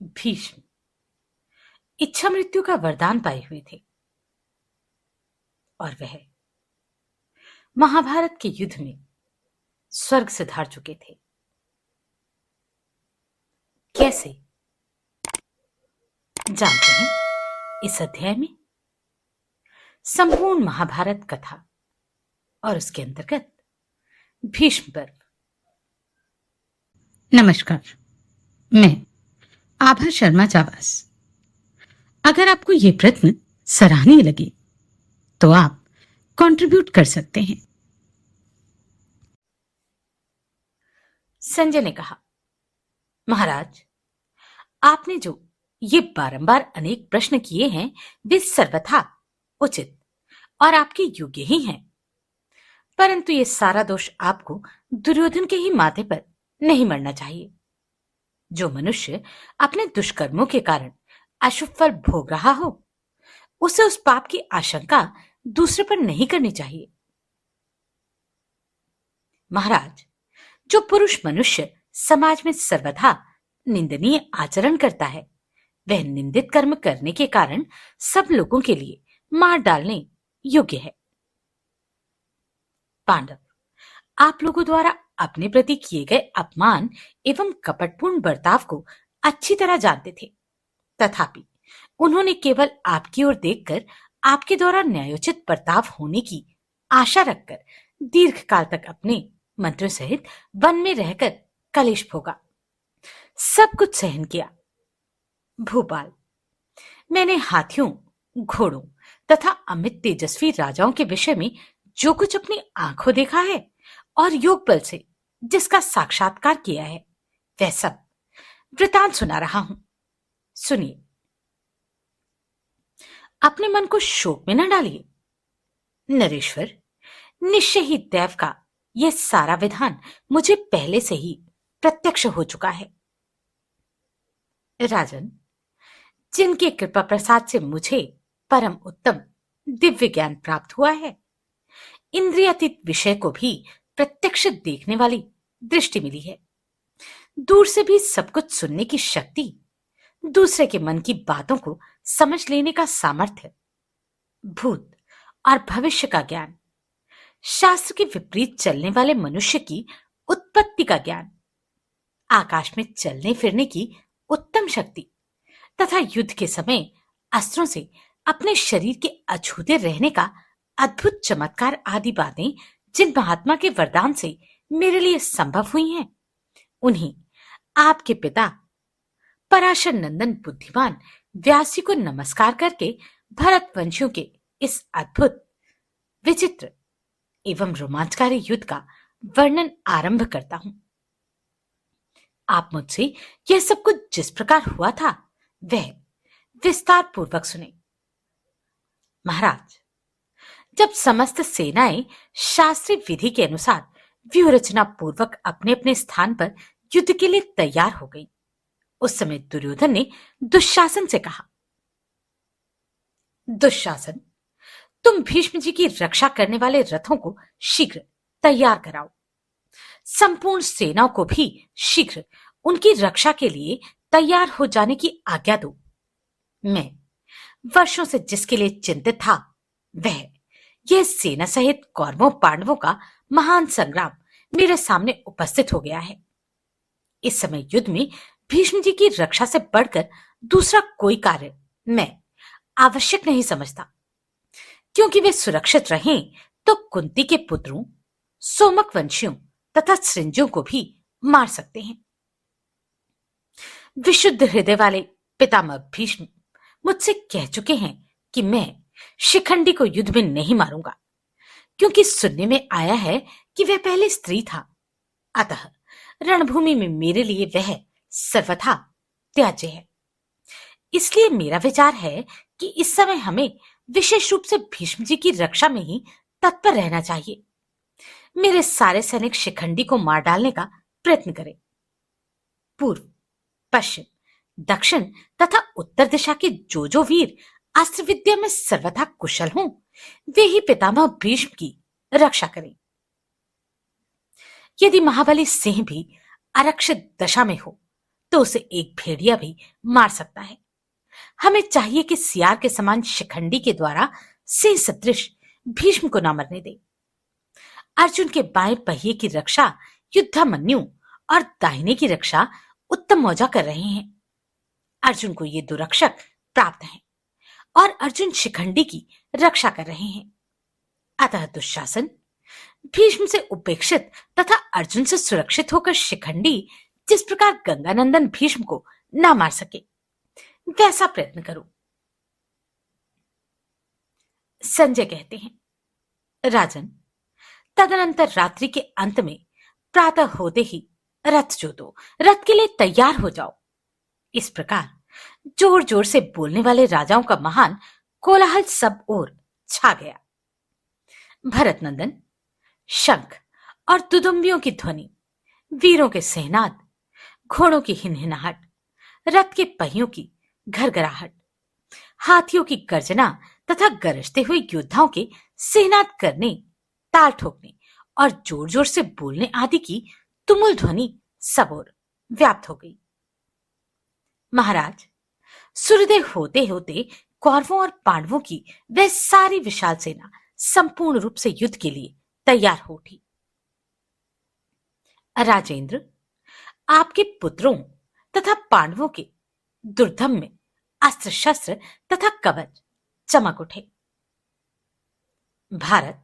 भीष्म इच्छा मृत्यु का वरदान पाए हुए थे और वह महाभारत के युद्ध में स्वर्ग सिधार चुके थे। कैसे, जानते हैं इस अध्याय में। संपूर्ण महाभारत कथा और उसके अंतर्गत भीष्म पर्व। नमस्कार, मैं आभा शर्मा जावास। अगर आपको ये प्रश्न सराहनीय लगे तो आप कंट्रीब्यूट कर सकते हैं। संजय ने कहा, महाराज, आपने जो ये बारंबार अनेक प्रश्न किए हैं वे सर्वथा उचित और आपके योग्य ही हैं, परंतु ये सारा दोष आपको दुर्योधन के ही माथे पर नहीं मरना चाहिए। जो मनुष्य अपने दुष्कर्मों के कारण अशुभ फल भोग रहा हो, उसे उस पाप की आशंका दूसरे पर नहीं करनी चाहिए। महाराज, जो पुरुष मनुष्य समाज में सर्वथा निंदनीय आचरण करता है, वह निंदित कर्म करने के कारण सब लोगों के लिए मार डालने योग्य है। पांडव, आप लोगों द्वारा अपने प्रति किए गए अपमान एवं कपटपूर्ण बर्ताव को अच्छी तरह जानते थे, तथापि उन्होंने केवल आपकी ओर देखकर आपके द्वारा न्यायोचित बर्ताव होने की आशा रखकर दीर्घ काल तक अपने मंत्रियों सहित वन में रहकर कलेश भोगा, सब कुछ सहन किया। भूपाल, मैंने हाथियों, घोड़ों तथा अमित तेजस्वी राजाओं के विषय में जो कुछ अपनी आंखों देखा है और योग बल से जिसका साक्षात्कार किया है, वह सब वृतांत सुना रहा हूं। सुनिए। अपने मन को शोक में न डालिए। नरेश्वर, निश्चय ही दैव का यह सारा विधान मुझे पहले से ही प्रत्यक्ष हो चुका है। राजन, जिनके कृपा प्रसाद से मुझे परम उत्तम दिव्य ज्ञान प्राप्त हुआ है, इंद्रियातीत विषय को भी प्रत्यक्ष देखने वाली दृष्टि मिली है, दूर से भी सब कुछ सुनने की शक्ति, दूसरे के मन की बातों को समझ लेने का सामर्थ्य, भूत और भविष्य का ज्ञान, शास्त्र के विपरीत चलने वाले मनुष्य की उत्पत्ति का ज्ञान, आकाश में चलने फिरने की उत्तम शक्ति तथा युद्ध के समय अस्त्रों से अपने शरीर के अछूते रहने का अद्भुत चमत्कार आदि बातें जिन महात्मा के वरदान से मेरे लिए संभव हुई हैं, उन्हीं आपके पिता पराशर नंदन बुद्धिमान व्यास जी को नमस्कार करके भरत वंशियों के इस अद्भुत, विचित्र एवं रोमांचकारी युद्ध का वर्णन आरंभ करता हूं। आप मुझसे यह सब कुछ जिस प्रकार हुआ था वह विस्तार पूर्वक सुने। महाराज, जब समस्त सेनाएं शास्त्रीय विधि के अनुसार व्यूह रचना पूर्वक अपने अपने स्थान पर युद्ध के लिए तैयार हो गई, उस समय दुर्योधन ने दुशासन से कहा, दुशासन, तुम भीष्म जी की रक्षा करने वाले रथों को शीघ्र तैयार कराओ। संपूर्ण सेनाओं को भी शीघ्र उनकी रक्षा के लिए तैयार हो जाने की आज्ञा दो। मैं वर्षों से जिसके लिए चिंतित था, वह यह सेना सहित कौरवों पांडवों का महान संग्राम मेरे सामने उपस्थित हो गया है। इस समय युद्ध में भीष्म जी की रक्षा से बढ़कर दूसरा कोई कार्य मैं आवश्यक नहीं समझता, क्योंकि वे सुरक्षित रहें तो कुंती के पुत्रों, सोमक वंशियों तथा सृंजियों को भी मार सकते हैं। विशुद्ध हृदय वाले पितामह भीष्म मुझसे कह चुके हैं कि मैं शिखंडी को युद्ध में नहीं मारूंगा, क्योंकि सुनने में आया है कि वह पहले स्त्री था, अतः रणभूमि में मेरे लिए वह सर्वथा त्याज्य है। इसलिए मेरा विचार है कि इस समय हमें विशेष रूप से भीष्म जी की रक्षा में ही तत्पर रहना चाहिए। मेरे सारे सैनिक शिखंडी को मार डालने का प्रयत्न करें। पूर्व, पश्चिम, दक्षिण तथा उत्तर दिशा के जो वीर अस्त्र विद्या में सर्वथा कुशल हों, वे ही पितामह भीष्म की रक्षा करें। यदि महाबली सिंह भी आरक्षित दशा में हो तो उसे एक भेड़िया भी मार सकता है। हमें चाहिए कि सियार के समान शिखंडी के द्वारा सिंह सदृश भीष्म को न मरने दे। अर्जुन के बाएं पहिए की रक्षा युद्धामन्यु और दाहिने की रक्षा उत्तम मौजा कर रहे हैं। अर्जुन को ये दो रक्षक प्राप्त हैं और अर्जुन शिखंडी की रक्षा कर रहे हैं। अतः दुशासन भीष्म से उपेक्षित तथा अर्जुन से सुरक्षित होकर शिखंडी जिस प्रकार गंगानंदन भीष्म को ना मार सके, वैसा प्रयत्न करो। संजय कहते हैं, राजन, तदनंतर रात्रि के अंत में प्रातः होते ही रथ जोतो, रथ के लिए तैयार हो जाओ। इस प्रकार जोर जोर से बोलने वाले राजाओं का महान कोलाहल सब ओर छा गया। भरतनंदन, शंख और दुदुम्बियों की ध्वनि, वीरों के सहनाद, घोड़ों की हिनहिनाहट, रथ के पहियों की घरघराहट, हाथियों की गर्जना तथा गरजते हुए योद्धाओं के सहनाद करने, ताल ठोकने और जोर जोर से बोलने आदि की तुमुल ध्वनि सब ओर व्याप्त हो गई। महाराज, सूर्योदय होते होते कौरवों और पांडवों की वह सारी विशाल सेना संपूर्ण रूप से युद्ध के लिए तैयार हो उठी। राजेंद्र, आपके पुत्रों तथा पांडवों के दुर्धम में अस्त्र शस्त्र तथा कवच चमक उठे। भारत,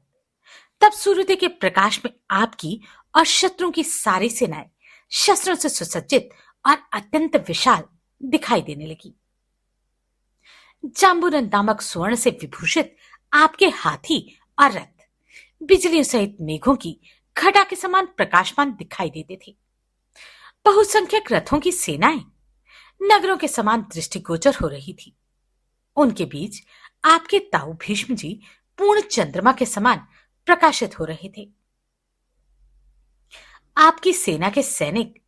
तब सूर्योदय के प्रकाश में आपकी और शत्रुओं की सारी सेनाएं शस्त्रों से सुसज्जित और अत्यंत विशाल दिखाई देने लगी। जाम्बुनंद नामक स्वर्ण से विभूषित आपके हाथी और रथ बिजलियों सहित मेघों की घटा के समान प्रकाशमान दिखाई देते थे। बहुसंख्यक रथों की सेनाएं नगरों के समान दृष्टिगोचर हो रही थी। उनके बीच आपके ताऊ भीष्म जी पूर्ण चंद्रमा के समान प्रकाशित हो रहे थे। आपकी सेना के सैनिक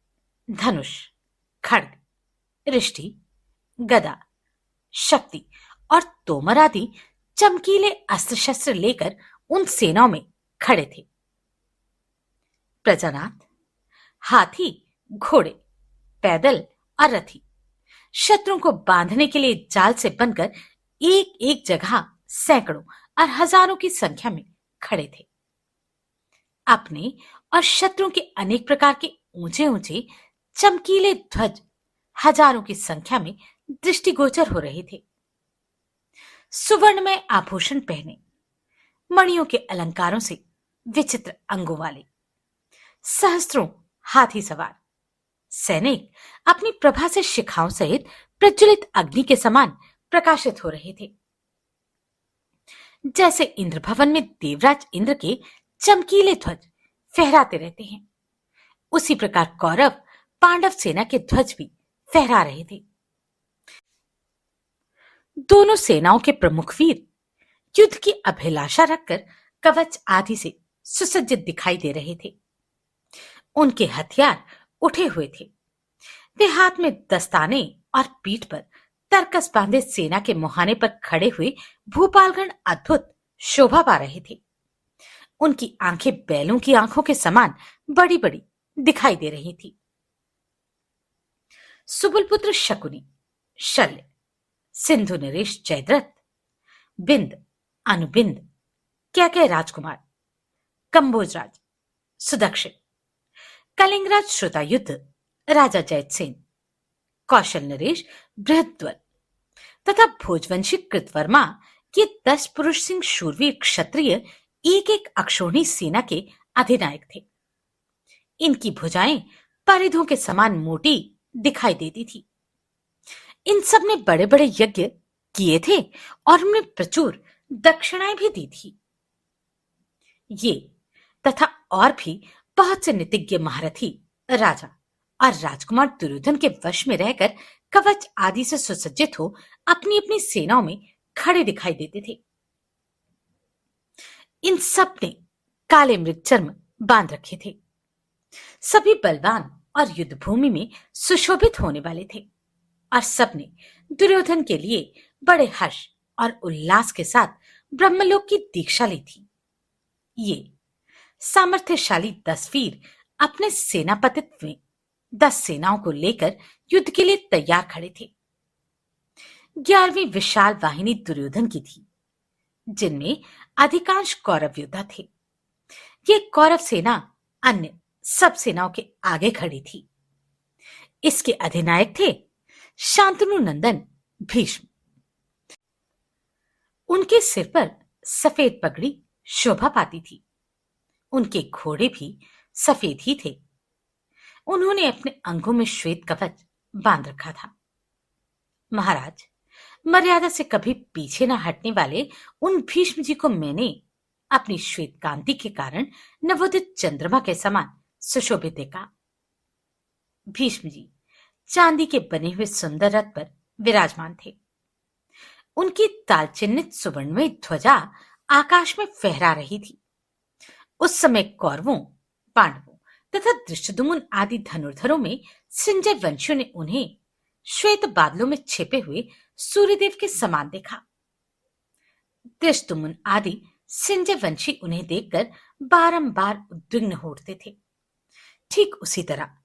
धनुष, खड्ग, रिष्टि, गदा, शक्ति और तोमर आदि चमकीले अस्त्र शस्त्र लेकर उन सेनाओं में खड़े थे। प्रजानाथ, हाथी, घोड़े, पैदल और रथी शत्रुओं को बांधने के लिए जाल से बनकर एक एक जगह सैकड़ों और हजारों की संख्या में खड़े थे। अपने और शत्रुओं के अनेक प्रकार के ऊंचे ऊंचे चमकीले ध्वज हजारों की संख्या में दृष्टिगोचर हो रहे थे। सुवर्ण में आभूषण पहने, मणियों के अलंकारों से विचित्र अंगों वाले सहस्त्रों हाथी सवार सैनिक अपनी प्रभा से शिखाओं सहित प्रज्वलित अग्नि के समान प्रकाशित हो रहे थे। जैसे इंद्र भवन में देवराज इंद्र के चमकीले ध्वज फहराते रहते हैं, उसी प्रकार कौरव पांडव सेना के ध्वज भी फहरा रहे थे। दोनों सेनाओं के प्रमुख वीर युद्ध की अभिलाषा रखकर कवच आदि से सुसज्जित दिखाई दे रहे थे। उनके हथियार उठे हुए थे। वे हाथ में दस्ताने और पीठ पर तरकस बांधे सेना के मुहाने पर खड़े हुए भूपालगण अद्भुत शोभा पा रहे थे। उनकी आंखें बैलों की आंखों के समान बड़ी बड़ी दिखाई दे रही थी। सुबलपुत्र शकुनी, शल्य, सिंधु नरेश जयद्रथ, बिंद, अनुबिंद, कैकेय राजकुमार, कंबोजराज, सुदक्षिण, कलिंगराज श्रुतायुद्ध, राजा जयसेन, कौशल नरेश बृहद्वर तथा भोजवंशी कृतवर्मा ये 10 पुरुष सिंह शूरवीर क्षत्रिय एक एक अक्षौहिणी सेना के अधिनायक थे। इनकी भुजाएं परिधों के समान मोटी दिखाई देती थी। इन सब ने बड़े बड़े यज्ञ किए थे और उनमें प्रचुर दक्षिणाएं भी दी थी। ये तथा और भी बहुत से नीतिज्ञ महारथी राजा और राजकुमार दुर्योधन के वश में रहकर कवच आदि से सुसज्जित हो अपनी अपनी सेनाओं में खड़े दिखाई देते थे। इन सब ने काले मृगचर्म बांध रखे थे। सभी बलवान और युद्ध भूमि में सुशोभित होने वाले थे और सबने दुर्योधन के लिए बड़े हर्ष और उल्लास के साथ ब्रह्मलोक की दीक्षा ली थी। ये सामर्थ्यशाली 10 वीर अपने सेनापतित्व में 10 सेनाओं को लेकर युद्ध के लिए तैयार खड़े थे। 11वीं विशाल वाहिनी दुर्योधन की थी, जिनमें अधिकांश कौरव योद्धा थे। ये कौरव सेना अन्य सब सेनाओं के आगे खड़ी थी। इसके अधिनायक थे शांतनु नंदन भीष्म। उनके सिर पर सफेद पगड़ी शोभा पाती थी। उनके घोड़े भी सफेद ही थे। उन्होंने अपने अंगों में श्वेत कवच बांध रखा था। महाराज, मर्यादा से कभी पीछे न हटने वाले उन भीष्म जी को मैंने अपनी श्वेत कांति के कारण नवोदित चंद्रमा के समान सुशोभित देखा। भीष्म जी चांदी के बने हुए सुंदर रथ पर विराजमान थे। उनकी तालचिन्हित सुवर्णमयी ध्वजा आकाश में फहरा रही थी। उस समय कौरवों, पांडवों तथा धृष्टद्युम्न आदि धनुर्धरों में संजय वंशियों ने उन्हें श्वेत बादलों में छिपे हुए सूर्यदेव के समान देखा। धृष्टद्युम्न आदि संजय वंशी उन्हें देखकर बारंबार उद्विग्न हो उठते थे, ठीक उसी तरह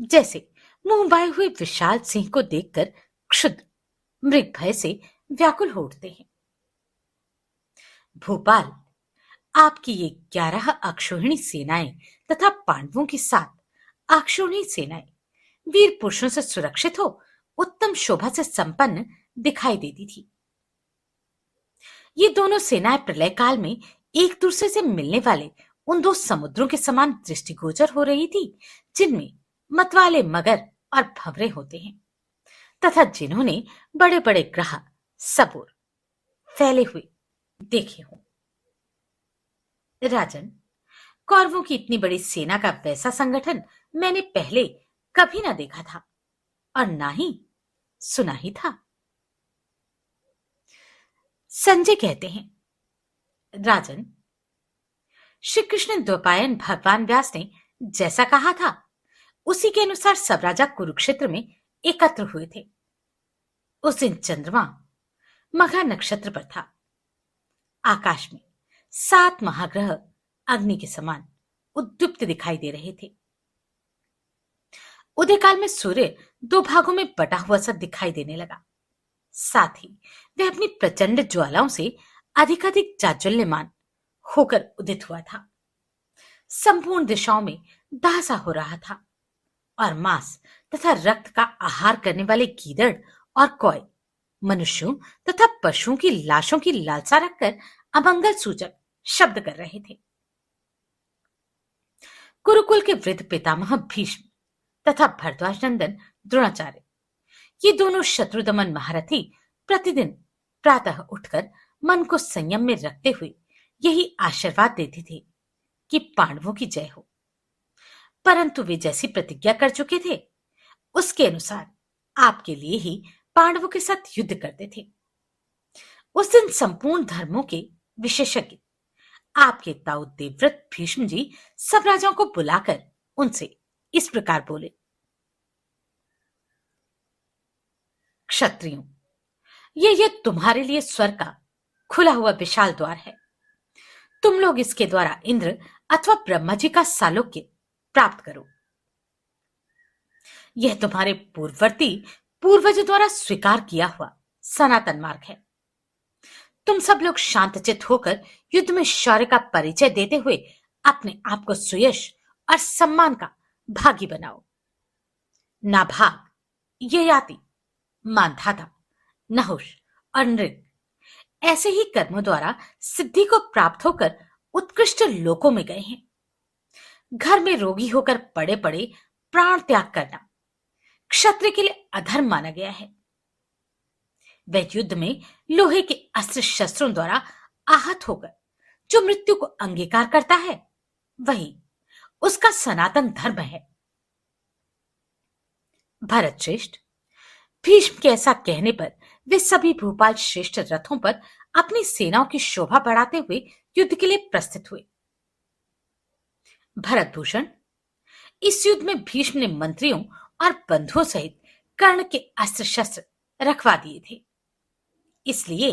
जैसे मुंह बाए हुए विशाल सिंह को देखकर क्षुद्र मृग भय से व्याकुल हो उठते हैं। भोपाल, आपकी ये 11 अक्षौहिणी सेनाएं तथा पांडवों की 7 अक्षौहिणी सेनाएं वीर पुरुषों से सुरक्षित हो उत्तम शोभा से संपन्न दिखाई देती थी। ये दोनों सेनाएं प्रलय काल में एक दूसरे से मिलने वाले उन 2 समुद्रों के समान दृष्टिगोचर हो रही थी, जिनमें मतवाले मगर और भंवरे होते हैं तथा जिन्होंने बड़े बड़े ग्रह सबूर फैले हुए देखे हों। राजन, कौरवों की इतनी बड़ी सेना का वैसा संगठन मैंने पहले कभी ना देखा था और ना ही सुना ही था। संजय कहते हैं, राजन, श्री कृष्ण द्वैपायन भगवान व्यास ने जैसा कहा था उसी के अनुसार सब राजा कुरुक्षेत्र में एकत्र हुए थे। उस दिन चंद्रमा मघा नक्षत्र पर था। आकाश में 7 महाग्रह अग्नि के समान उद्दीप्त दिखाई दे रहे थे। उदयकाल में सूर्य 2 भागों में बटा हुआ सा दिखाई देने लगा। साथ ही वह अपनी प्रचंड ज्वालाओं से अधिकाधिक जाज्वल्यमान होकर उदित हुआ था। संपूर्ण दिशाओं में दासा हो रहा था और मांस तथा रक्त का आहार करने वाले गीदड़ और कौए मनुष्यों तथा पशुओं की लाशों की लालसा रखकर अमंगल सूचक शब्द कर रहे थे। कुरुकुल के वृद्ध पितामह भीष्म तथा भरद्वाज नंदन द्रोणाचार्य, ये दोनों शत्रुदमन महारथी प्रतिदिन प्रातः उठकर मन को संयम में रखते हुए यही आशीर्वाद देते थे कि पांडवों की जय हो। परंतु वे जैसी प्रतिज्ञा कर चुके थे उसके अनुसार आपके लिए ही पांडवों के साथ युद्ध करते थे। उस दिन संपूर्ण धर्मों के विशेषज्ञ आपके ताऊ देवव्रत भीष्म जी सब राजाओं को बुलाकर उनसे इस प्रकार बोले, क्षत्रियों, ये तुम्हारे लिए स्वर्ग का खुला हुआ विशाल द्वार है। तुम लोग इसके द्वारा इंद्र अथवा ब्रह्मा जी का सालोक्य प्राप्त करो। यह तुम्हारे पूर्ववर्ती पूर्वजों द्वारा स्वीकार किया हुआ सनातन मार्ग है। तुम सब लोग शांतचित्त होकर युद्ध में शौर्य का परिचय देते हुए अपने आप को सुयश और सम्मान का भागी बनाओ। नाभाग, ययाति, मानधाता, नहुष और नृग ऐसे ही कर्मों द्वारा सिद्धि को प्राप्त होकर उत्कृष्ट लोकों में गए हैं। घर में रोगी होकर पड़े पड़े प्राण त्याग करना क्षत्रिय के लिए अधर्म माना गया है। वह युद्ध में लोहे के अस्त्र शस्त्रों द्वारा आहत होकर जो मृत्यु को अंगीकार करता है वही उसका सनातन धर्म है। भरत श्रेष्ठ, भीष्म के ऐसा कहने पर वे सभी भूपाल श्रेष्ठ रथों पर अपनी सेनाओं की शोभा बढ़ाते हुए युद्ध के लिए प्रस्थित हुए। भरतभूषण, इस युद्ध में भीष्म ने मंत्रियों और बंधुओं सहित कर्ण के अस्त्र शस्त्र रखवा दिए थे। इसलिए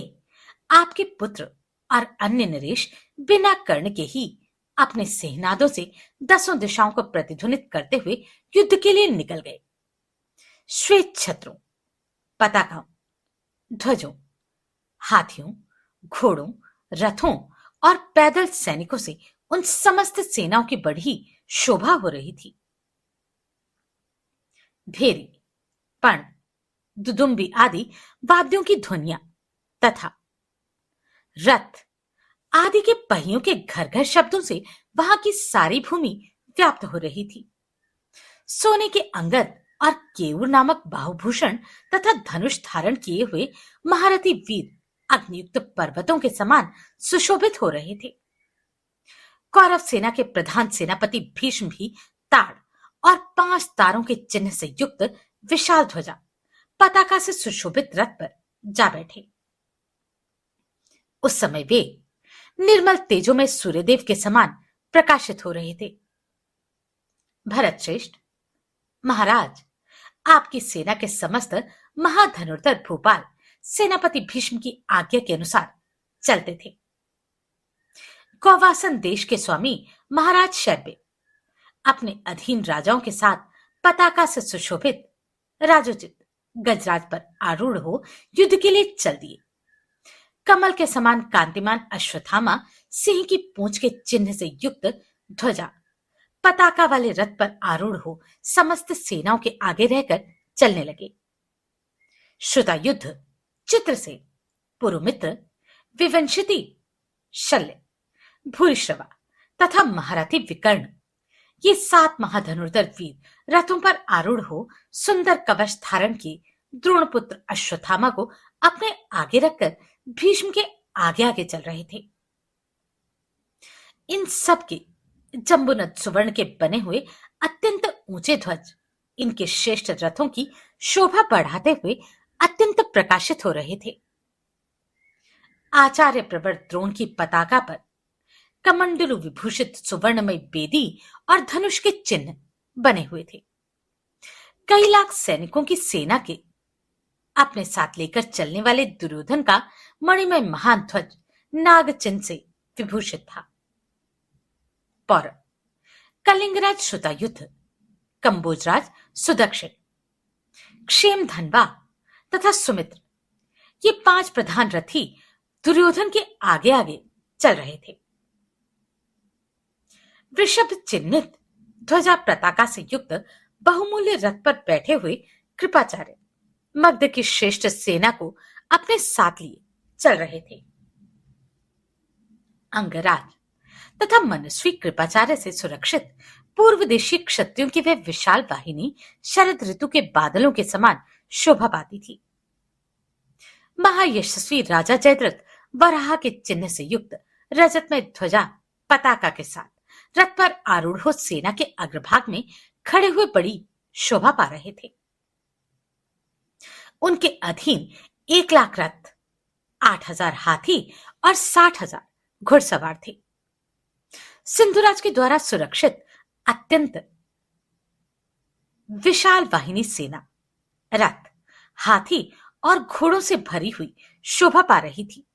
आपके पुत्र और अन्य नरेश बिना कर्ण के ही अपने सेनादों से दसों दिशाओं को प्रतिध्वनित करते हुए युद्ध के लिए निकल गए। श्वेत छत्रों, पताकाओं, ध्वजों, हाथियों, घोड़ों, रथों और पैदल सैनिकों से उन समस्त सेनाओं की बड़ी शोभा हो रही थी। भेरी, पण, दुदुम्बी आदि वाद्यों की ध्वनियां तथा रथ आदि के पहियों के घर घर शब्दों से वहां की सारी भूमि व्याप्त हो रही थी। सोने के अंगद और केयूर नामक बाहुभूषण तथा धनुष धारण किए हुए महारथी वीर अग्नियुक्त पर्वतों के समान सुशोभित हो रहे थे। कौरव सेना के प्रधान सेनापति भीष्म भी ताड़ और 5 तारों के चिन्ह से युक्त विशाल ध्वजा पताका से सुशोभित रथ पर जा बैठे। उस समय वे निर्मल तेजो में सूर्यदेव के समान प्रकाशित हो रहे थे। भरत श्रेष्ठ, महाराज, आपकी सेना के समस्त महाधनुर्धर भूपाल सेनापति भीष्म की आज्ञा के अनुसार चलते थे। गौवासन देश के स्वामी महाराज शैब्य अपने अधीन राजाओं के साथ पताका से सुशोभित राजोचित गजराज पर आरूढ़ हो युद्ध के लिए चल दिए। कमल के समान कांतिमान अश्वत्थामा सिंह की पूंछ के चिन्ह से युक्त ध्वजा पताका वाले रथ पर आरूढ़ हो समस्त सेनाओं के आगे रहकर चलने लगे। श्रुतायुद्ध, चित्रसेन, पुरुमित्र, विवंशिति, शल्य, भूरिश्रवा तथा महारथी विकर्ण, ये 7 महाधनुर्धर वीर रथों पर आरूढ़ हो सुंदर कवच धारण किए द्रोणपुत्र अश्वत्थामा को अपने आगे रखकर भीष्म के आगे आगे चल रहे थे। इन सब के जंबुनद सुवर्ण के बने हुए अत्यंत ऊंचे ध्वज इनके श्रेष्ठ रथों की शोभा बढ़ाते हुए अत्यंत प्रकाशित हो रहे थे। आचार्य प्रवर द्रोण की पताका पर कमंडलु विभूषित सुवर्णमय बेदी और धनुष के चिन्ह बने हुए थे। कई लाख सैनिकों की सेना के अपने साथ लेकर चलने वाले दुर्योधन का मणिमय महान ध्वज नाग चिन्ह से विभूषित था। पौरव, कलिंगराज श्रुतायुद्ध, कंबोजराज सुदक्षिण, क्षेम धनवा तथा सुमित्र, ये 5 प्रधान रथी दुर्योधन के आगे आगे चल रहे थे। वृषभ चिन्हित ध्वजा पताका से युक्त बहुमूल्य रथ पर बैठे हुए कृपाचार्य मगध की श्रेष्ठ सेना को अपने साथ लिए चल रहे थे। अंगराज तथा मनस्वी कृपाचार्य से सुरक्षित पूर्व देशी क्षत्रियों की वह विशाल वाहिनी शरद ऋतु के बादलों के समान शोभा पाती थी। महायशस्वी राजा जयद्रथ वराह के चिन्ह से युक्त रजतमय ध्वजा पताका के साथ रथ पर आरूढ़ हो सेना के अग्रभाग में खड़े हुए बड़ी शोभा पा रहे थे। उनके अधीन 1 लाख रथ, 8,000 हाथी और 60,000 घुड़सवार थे। सिंधुराज के द्वारा सुरक्षित अत्यंत विशाल वाहिनी सेना रथ, हाथी और घोड़ों से भरी हुई शोभा पा रही थी।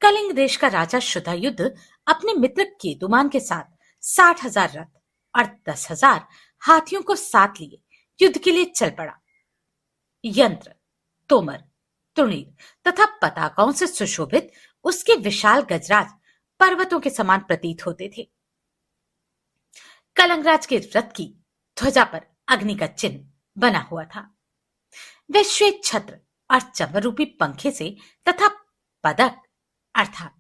कलिंग देश का राजा श्रुतायुद्ध अपने मित्र केतुमान के साथ 60,000 रथ और 10,000 हाथियों को साथ लिए युद्ध के लिए चल पड़ा। यंत्र, तोमर, तुणीर तथा पताकाओं से सुशोभित उसके विशाल गजराज पर्वतों के समान प्रतीत होते थे। कलंगराज के रथ की ध्वजा पर अग्नि का चिन्ह बना हुआ था। वह श्वेत छत्र और चंवर रूपी पंखे से तथा पदक अर्थात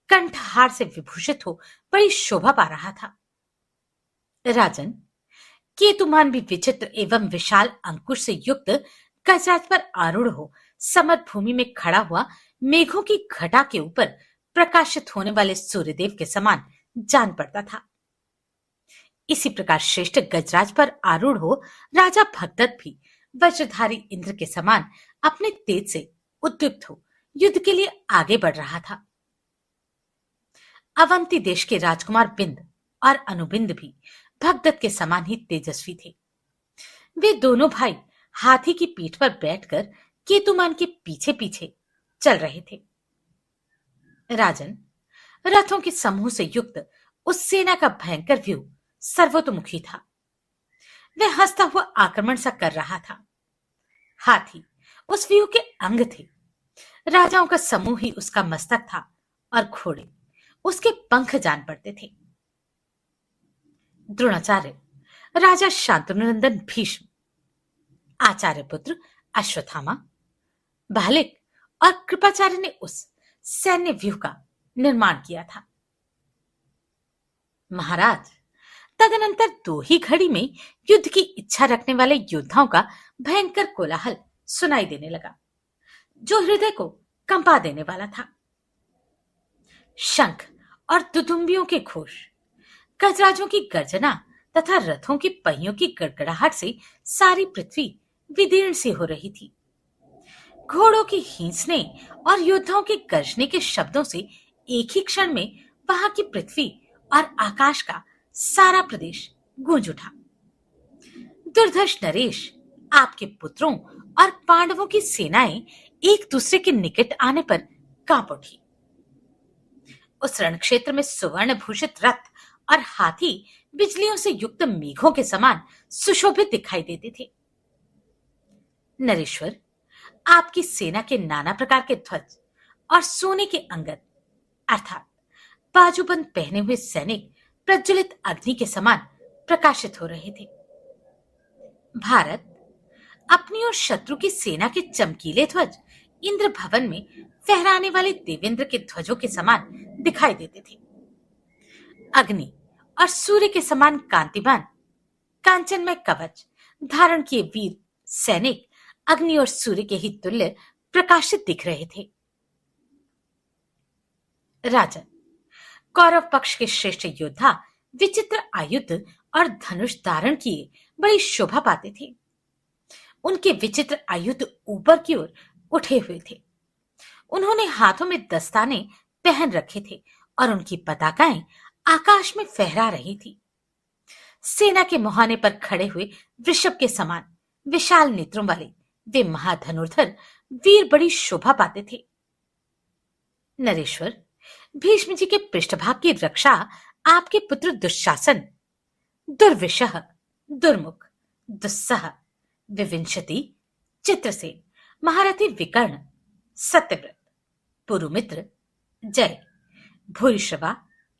कंठहार से विभूषित हो बड़ी शोभा पा रहा था। राजन, केतुमान भी विचित्र एवं विशाल अंकुश से युक्त गजराज पर आरूढ़ हो समर भूमि में खड़ा हुआ मेघों की घटा के ऊपर प्रकाशित होने वाले सूर्यदेव के समान जान पड़ता था। इसी प्रकार श्रेष्ठ गजराज पर आरूढ़ हो राजा भगदत्त भी वज्रधारी इंद्र के समान अपने तेज से उद्युक्त हो युद्ध के लिए आगे बढ़ रहा था। अवंती देश के राजकुमार बिंद और अनुबिंद भी भगदत्त के समान ही तेजस्वी थे। वे दोनों भाई हाथी की पीठ पर बैठकर केतुमान के पीछे पीछे चल रहे थे। राजन, रथों के समूह से युक्त उस सेना का भयंकर व्यू सर्वतोमुखी था। वह हंसता हुआ आक्रमण सा कर रहा था। हाथी उस व्यू के अंग थे। राजाओं का समूह ही उसका मस्तक था और घोड़े उसके पंख जान पड़ते थे। द्रोणाचार्य, राजा शांतनुनंदन भीष्म, आचार्य पुत्र अश्वत्थामा, बालिक और कृपाचार्य ने उस सैन्य व्यूह का निर्माण किया था। महाराज, तदनंतर 2 ही घड़ी में युद्ध की इच्छा रखने वाले योद्धाओं का भयंकर कोलाहल सुनाई देने लगा, जो हृदय को कंपा देने वाला था। शंख और दुदुम्बियों के घोष, गजराजों की गर्जना तथा रथों की पहियों की गड़गड़ाहट से सारी पृथ्वी विदीर्ण सी हो रही थी। घोड़ों की हींसने और योद्धाओं के गर्जने के शब्दों से एक ही क्षण में वहां की पृथ्वी और आकाश का सारा प्रदेश गूंज उठा। दुर्धर्ष नरेश, आपके पुत्रों और पांडवों की सेनाएं एक दूसरे के निकट आने पर कांप उठी। उस रण क्षेत्र में सुवर्ण भूषित रथ और हाथी बिजलियों से युक्त मेघों के समान सुशोभित दिखाई देते थे। नरेश्वर, आपकी सेना के नाना प्रकार के ध्वज और सोने के अंगद अर्थात बाजूबंद पहने हुए सैनिक प्रज्वलित अग्नि के समान प्रकाशित हो रहे थे। भारत अपनी और शत्रु की सेना के चमकीले ध्वज इंद्र भवन में फहराने वाले देवेंद्र के ध्वजों के समान दिखाई देते थे। अग्नि और सूर्य के समान कांतिमान कांचनमय कवच धारण किए वीर सैनिक अग्नि और सूर्य के ही तुल्य प्रकाशित दिख रहे थे। राजन, कौरव पक्ष के श्रेष्ठ योद्धा विचित्र आयुध और धनुष धारण किए बड़ी शोभा पाते थे। उनके विचित्र आयुध ऊपर की ओर उठे हुए थे। उन्होंने हाथों में दस्ताने पहन रखे थे और उनकी पताकाएं आकाश में फहरा रही थी। सेना के मुहाने पर खड़े हुए वृषभ के समान विशाल नेत्रों वाले वे महाधनुर्धर वीर बड़ी शोभा पाते थे। नरेश्वर, भीष्म जी के पृष्ठभाग की रक्षा आपके पुत्र दुशासन, दुर्विशह, दुर्मुख, दुस्सह, विविंशति, चित्रसेन, महारथी विकर्ण, सत्यव्रत, पुरुमित्र, जय, भूरिश्रवा,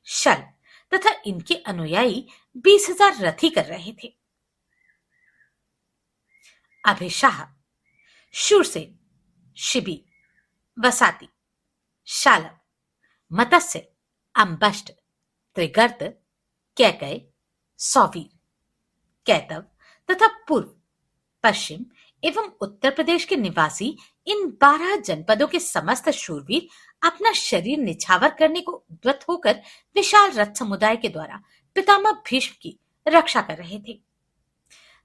शल तथा इनके अनुयायी 20,000 रथी कर रहे थे। अभिशाह, शूरसेन, शिबी, वसाती, शालव, मत्स्य, अंबष्ट, त्रिगर्त, कैकय, सौवीर, कैतव तथा पूर्व, पश्चिम एवं उत्तर प्रदेश के निवासी इन 12 जनपदों के समस्त शूरवीर अपना शरीर निछावर करने को उद्यत होकर विशाल रथ समुदाय के द्वारा पितामह भीष्म की रक्षा कर रहे थे।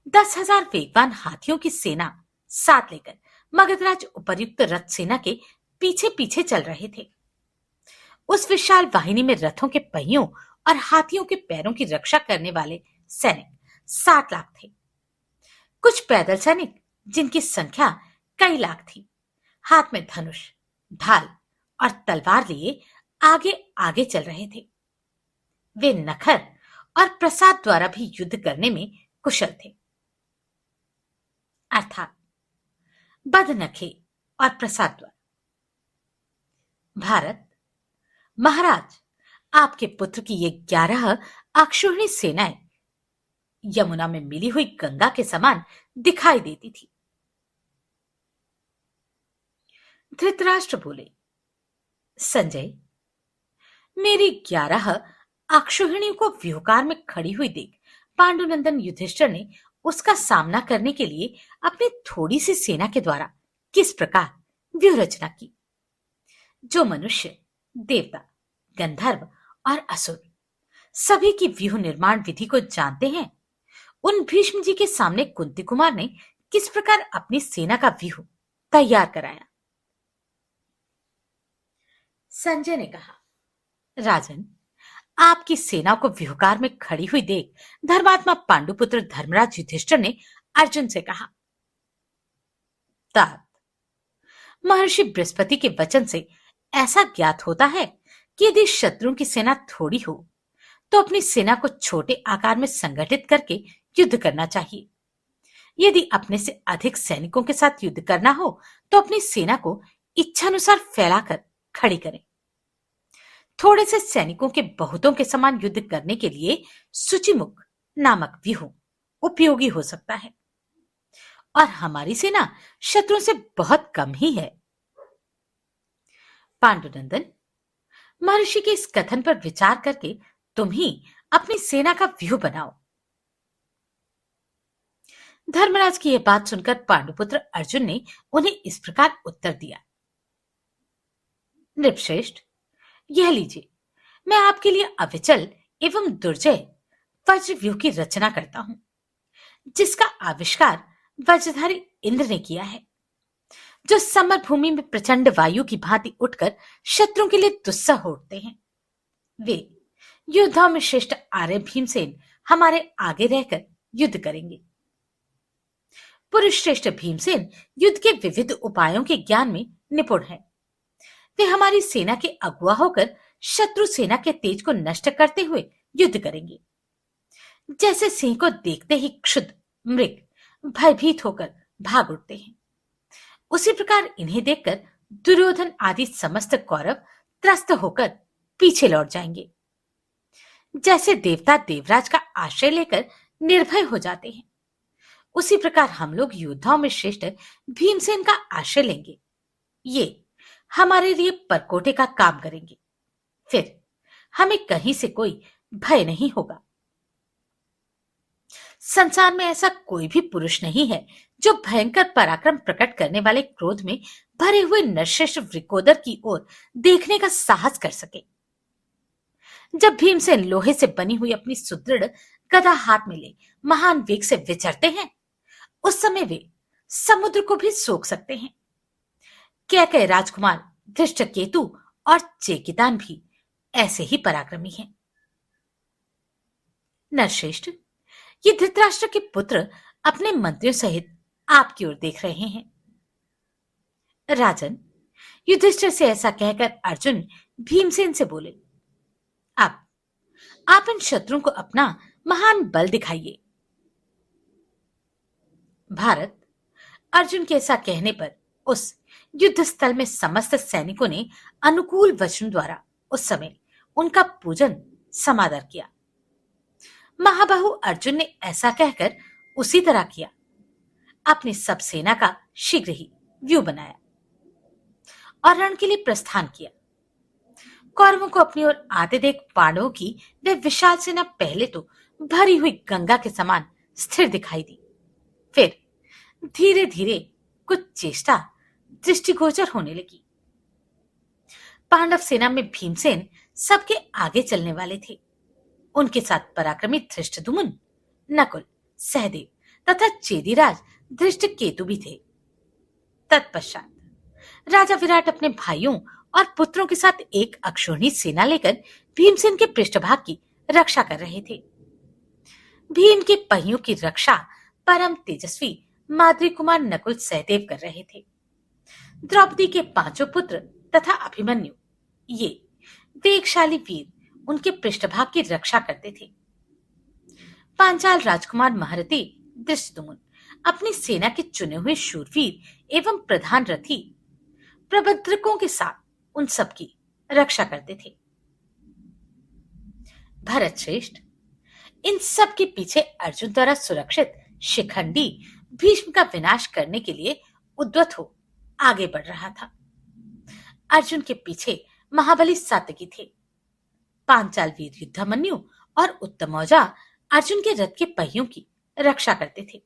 10,000 वेगवान हाथियों की सेना साथ लेकर मगधराज उपर्युक्त रथ सेना के पीछे पीछे चल रहे थे। उस विशाल वाहिनी में रथों के पहियों और हाथियों के पैरों की रक्षा करने वाले सैनिक 60 लाख थे। कुछ पैदल सैनिक जिनकी संख्या कई लाख थी, हाथ में धनुष, ढाल और तलवार लिए आगे आगे चल रहे थे। वे नखर और प्रसाद द्वारा भी युद्ध करने में कुशल थे, अर्थात बदनखे और प्रसाद द्वारा। भारत, महाराज, आपके पुत्र की ये 11 अक्षौहिणी सेनाएं यमुना में मिली हुई गंगा के समान दिखाई देती थी। धृतराष्ट्र बोले, संजय, मेरी 11 अक्षौहिणियों को व्यूहकार में खड़ी हुई देख पांडुनंदन युधिष्ठिर ने उसका सामना करने के लिए अपनी थोड़ी सी सेना के द्वारा किस प्रकार व्यूह रचना की। जो मनुष्य, देवता, गंधर्व और असुर सभी की व्यूह निर्माण विधि को जानते हैं, उन भीष्म जी के सामने कुंती कुमार ने किस प्रकार अपनी सेना का व्यूह तैयार कराया। संजय ने कहा, राजन, आपकी सेना को व्यूहकार में खड़ी हुई देख धर्मात्मा पांडुपुत्र धर्मराज युधिष्ठिर ने अर्जुन से कहा, तात, महर्षि बृहस्पति के वचन से ऐसा ज्ञात होता है कि यदि शत्रुओं की सेना थोड़ी हो तो अपनी सेना को छोटे आकार में संगठित करके युद्ध करना चाहिए। यदि अपने से अधिक सैनिकों के साथ युद्ध करना हो तो अपनी सेना को इच्छानुसार फैलाकर खड़ी करें। थोड़े से सैनिकों के बहुतों के समान युद्ध करने के लिए सूचीमुख नामक व्यूह उपयोगी हो सकता है, और हमारी सेना शत्रुओं से बहुत कम ही है। पांडुनंदन, महर्षि के इस कथन पर विचार करके तुम ही अपनी सेना का व्यूह बनाओ। धर्मराज की यह बात सुनकर पांडुपुत्र अर्जुन ने उन्हें इस प्रकार उत्तर दिया। नृपश्रेष्ठ, यह लीजिए, मैं आपके लिए अविचल एवं दुर्जय वज्र व्यूह की रचना करता हूं, जिसका आविष्कार वज्रधारी इंद्र ने किया है, जो समर भूमि में प्रचंड वायु की भांति उठकर शत्रुओं के लिए दुस्सह उठते हैं। वे योद्धाओं में श्रेष्ठ आर्य भीमसेन हमारे आगे रहकर युद्ध करेंगे। पुरुष श्रेष्ठ भीमसेन युद्ध के विविध उपायों के ज्ञान में निपुण हैं। वे हमारी सेना के अगुआ होकर शत्रु सेना के तेज को नष्ट करते हुए युद्ध करेंगे। जैसे सिंह को देखते ही क्षुद्र मृग भयभीत होकर भाग उठते हैं, उसी प्रकार इन्हें देखकर दुर्योधन आदि समस्त कौरव त्रस्त होकर पीछे लौट जाएंगे। जैसे देवता देवराज का आश्रय लेकर निर्भय हो जाते हैं, उसी प्रकार हम लोग योद्धाओं में श्रेष्ठ भीमसेन का आश्रय लेंगे। ये हमारे लिए परकोटे का काम करेंगे। फिर हमें कहीं से कोई भय नहीं होगा। संसार में ऐसा कोई भी पुरुष नहीं है जो भयंकर पराक्रम प्रकट करने वाले क्रोध में भरे हुए नरश्रेष्ठ वृकोदर की ओर देखने का साहस कर सके। जब भीमसेन लोहे से बनी हुई अपनी सुदृढ़ गदा हाथ में ले महान वेग से विचरते हैं, उस समय वे समुद्र को भी सोख सकते हैं। कैकेयी राजकुमार धृष्टकेतु और चेकितान भी ऐसे ही पराक्रमी हैं। नरश्रेष्ठ, ये धृतराष्ट्र के पुत्र अपने मंत्रियों सहित आपकी ओर देख रहे हैं। राजन, युधिष्ठिर से ऐसा कहकर अर्जुन भीमसेन से बोले, अब आप इन शत्रुओं को अपना महान बल दिखाइए। भारत, अर्जुन के ऐसा कहने पर उस युद्ध स्थल में समस्त सैनिकों ने अनुकूल वचन द्वारा उस समय उनका पूजन समादर किया। महाबाहु अर्जुन ने ऐसा कहकर उसी तरह किया। अपनी सब सेना का शीघ्र ही व्यूह बनाया और रण के लिए प्रस्थान किया। कौरवों को अपनी ओर आते देख पांडवों की वे विशाल सेना पहले तो भरी हुई गंगा के समान स्थिर दिखाई दी, फिर धीरे धीरे कुछ चेष्टा दृष्टिगोचर होने लगी। पांडव सेना में भीमसेन सबके आगे चलने वाले थे। उनके साथ पराक्रमी धृष्टद्युम्न, नकुल, सहदेव तथा चेदीराज धृष्टकेतु भी थे। तत्पश्चात राजा विराट अपने भाइयों और पुत्रों के साथ एक अक्षौहिणी सेना लेकर भीमसेन के पृष्ठभाग की रक्षा कर रहे थे। भीम के पहियों की रक्षा परम तेजस्वी माद्री कुमार नकुल सहदेव कर रहे थे। द्रौपदी के पांचों पुत्र तथा अभिमन्यु, ये वेगशाली वीर, उनके पृष्ठभाग की रक्षा करते थे। पांचाल राजकुमार महारथी धृष्टद्युम्न अपनी सेना के चुने हुए शूरवीर एवं प्रधान रथी प्रबंधकों के साथ उन सब की रक्षा करते थे। भरत श्रेष्ठ, इन सब के पीछे अर्जुन द्वारा सुरक्षित शिखंडी भीष्म का विनाश करने के लिए उद्यत हो आगे बढ़ रहा था। अर्जुन के पीछे महाबली सात्यकी थे। पांचाल वीर युद्धामन्यु और उत्तमौजा अर्जुन के रथ के पहियों की रक्षा करते थे।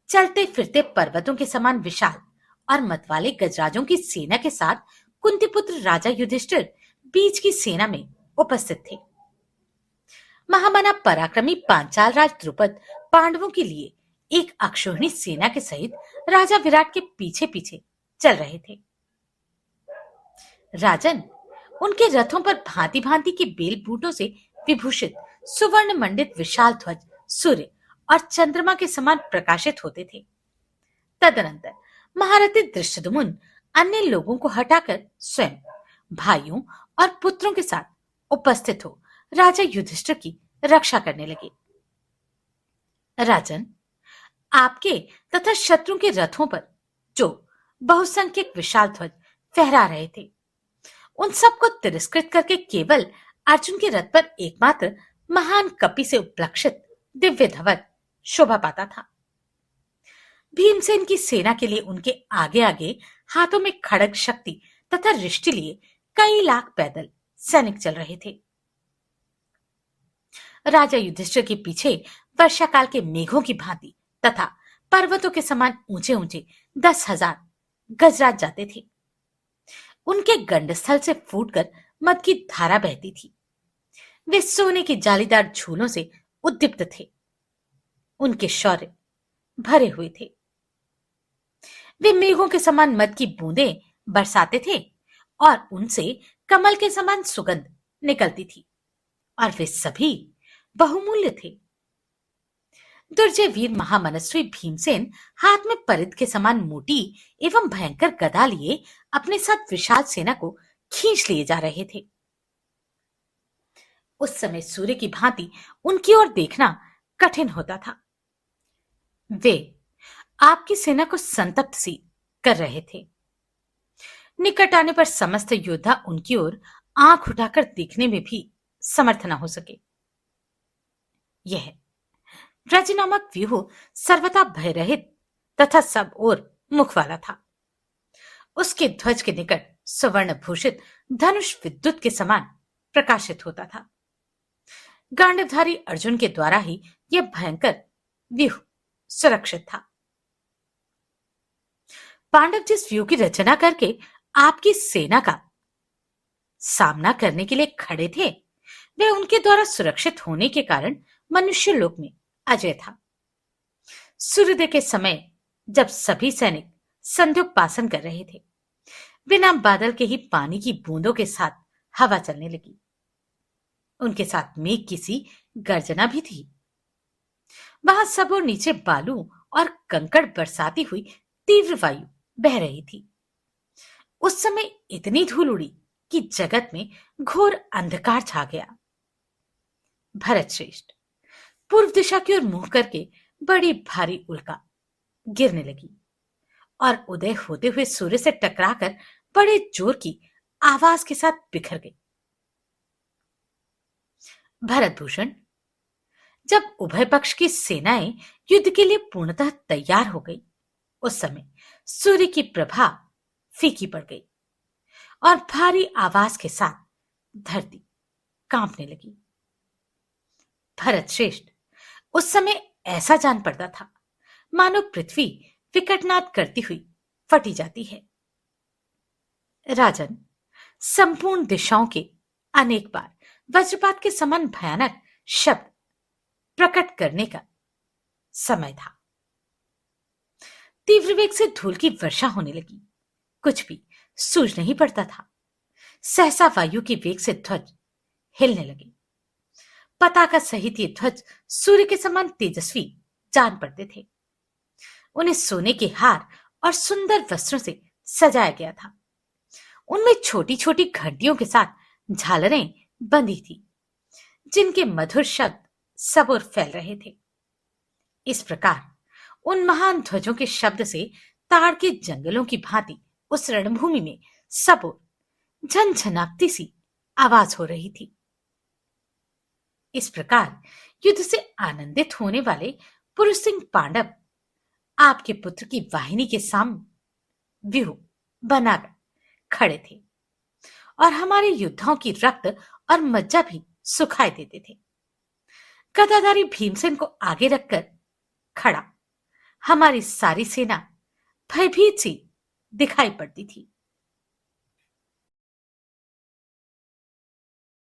चलते फिरते पर्वतों के समान विशाल और मतवाले गजराजों की सेना के साथ कुंतीपुत्र राजा युधिष्ठिर बीच की सेना में उपस्थित थे। महामना पराक्रमी पांचाल राज द्रुपद पांडवों के लिए एक अक्षौहिणी सेना के सहित राजा विराट के पीछे पीछे चल रहे थे। राजन, उनके रथों पर भांति भांति के बेल बूटों से विभूषित सुवर्ण मंडित विशाल ध्वज सूर्य और चंद्रमा के समान प्रकाशित होते थे। तदनंतर महारथी धृष्टद्युम्न अन्य लोगों को हटाकर स्वयं भाइयों और पुत्रों के साथ उपस्थित हो राजा युधिष्ठिर की रक्षा करने लगे। राजन, आपके तथा शत्रु के रथों पर जो बहुसंख्यक विशाल ध्वज फहरा रहे थे, उन सबको तिरस्कृत करके केवल अर्जुन के रथ पर एकमात्र महान कपि से उपलक्षित दिव्य ध्वज शोभा पाता था। भीमसेन की सेना के लिए उनके आगे आगे हाथों में खड़ग शक्ति तथा रिष्टि लिए कई लाख पैदल सैनिक चल रहे थे। राजा युधिष्ठिर के पीछे वर्षाकाल के मेघों की भांति तथा पर्वतों के समान ऊंचे ऊंचे 10,000 गजराज जाते थे। उनके गंडस्थल से फूटकर मद की धारा बहती थी। वे सोने के जालीदार झूलों से उद्दीप्त थे। उनके शौर्य भरे हुए थे। वे मेघों के समान मद की बूंदें बरसाते थे और उनसे कमल के समान सुगंध निकलती थी, और वे सभी बहुमूल्य थे। दुर्जय वीर महामनस्वी भीमसेन हाथ में परिध के समान मोटी एवं भयंकर गदा लिए अपने साथ विशाल सेना को खींच लिए जा रहे थे। उस समय सूर्य की भांति उनकी ओर देखना कठिन होता था। वे आपकी सेना को संतप्त सी कर रहे थे। निकट आने पर समस्त योद्धा उनकी ओर आंख उठाकर देखने में भी समर्थ न हो सके। यह व्रज नामक व्यूह सर्वथा भयरहित तथा सब ओर मुख वाला था। उसके ध्वज के निकट स्वर्ण भूषित धनुष विद्युत के समान प्रकाशित होता था। गांडीवधारी अर्जुन के द्वारा ही यह भयंकर व्यूह सुरक्षित था। पांडव जिस व्यूह की रचना करके आपकी सेना का सामना करने के लिए खड़े थे, वे उनके द्वारा सुरक्षित होने के कारण मनुष्य लोक में अजय था। सूर्योदय के समय जब सभी सैनिक संध्योपासन कर रहे थे, बिना बादल के ही पानी की बूंदों के साथ हवा चलने लगी। उनके साथ मेघ की सी गर्जना भी थी। वहां सब और नीचे बालू और कंकड़ बरसाती हुई तीव्र वायु बह रही थी। उस समय इतनी धूल उड़ी कि जगत में घोर अंधकार छा गया। भरत श्रेष्ठ पूर्व दिशा की ओर मुंह करके बड़ी भारी उल्का गिरने लगी और उदय होते हुए सूर्य से टकराकर बड़े जोर की आवाज के साथ बिखर गई। भरत भूषण, जब उभय पक्ष की सेनाएं युद्ध के लिए पूर्णतः तैयार हो गई, उस समय सूर्य की प्रभा फीकी पड़ गई और भारी आवाज के साथ धरती कांपने लगी। भरत श्रेष्ठ, उस समय ऐसा जान पड़ता था मानो पृथ्वी विकटनाद करती हुई फटी जाती है। राजन, संपूर्ण दिशाओं के अनेक बार वज्रपात के समान भयानक शब्द प्रकट करने का समय था। तीव्र वेग से धूल की वर्षा होने लगी। कुछ भी सूझ नहीं पड़ता था। सहसा वायु की वेग से ध्वज हिलने लगे। पताका सहित ये ध्वज सूर्य के समान तेजस्वी जान पड़ते थे। उन्हें सोने के हार और सुंदर वस्त्रों से सजाया गया था। उनमें छोटी छोटी घंटियों के साथ झालरें बंधी थी, जिनके मधुर शब्द सब ओर फैल रहे थे। इस प्रकार उन महान ध्वजों के शब्द से ताड़ के जंगलों की भांति उस रणभूमि में सब ओर झनझनाती सी आवाज हो रही थी। इस प्रकार युद्ध से आनंदित होने वाले पुरुष सिंह पांडव आपके पुत्र की वाहिनी के सामने व्यूह बनाकर खड़े थे और हमारे योद्धाओं की रक्त और मज्जा भी सुखाई देते थे। गदाधारी भीमसेन को आगे रखकर खड़ा हमारी सारी सेना भयभीत सी दिखाई पड़ती थी।